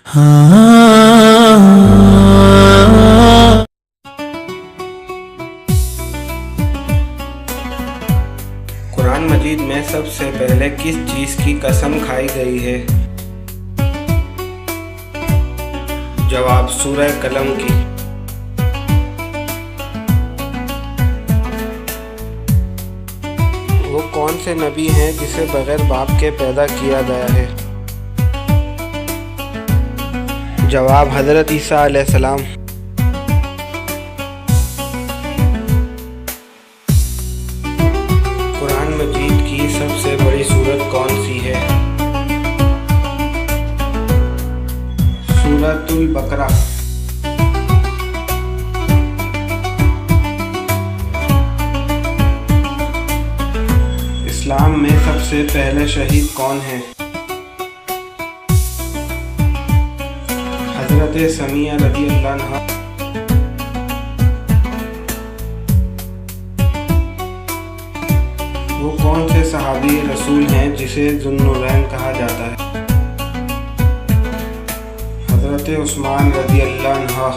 قرآن مجید میں سب سے پہلے کس چیز کی قسم کھائی گئی ہے؟ جواب: سورہ قلم کی۔ وہ کون سے نبی ہیں جسے بغیر باپ کے پیدا کیا گیا ہے؟ جواب: حضرت عیسیٰ علیہ السلام۔ قرآن مجید کی سب سے بڑی سورت کون سی ہے؟ سورۃ البقرہ۔ اسلام میں سب سے پہلے شہید کون ہیں؟ حضرت سمیہ رضی اللہ عنہا۔ وہ کون سے صحابی رسول ہیں جسے ذو النورین کہا جاتا ہے؟ حضرت عثمان رضی اللہ عنہ۔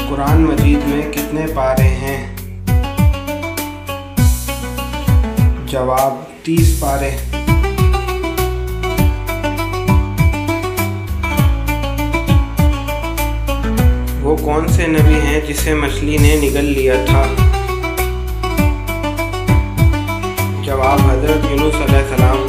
قرآن مجید میں کتنے پارے ہیں؟ جواب: 30 پارے۔ وہ کون سے نبی ہیں جسے مچھلی نے نگل لیا تھا؟ جواب: حضرت یونس علیہ السلام۔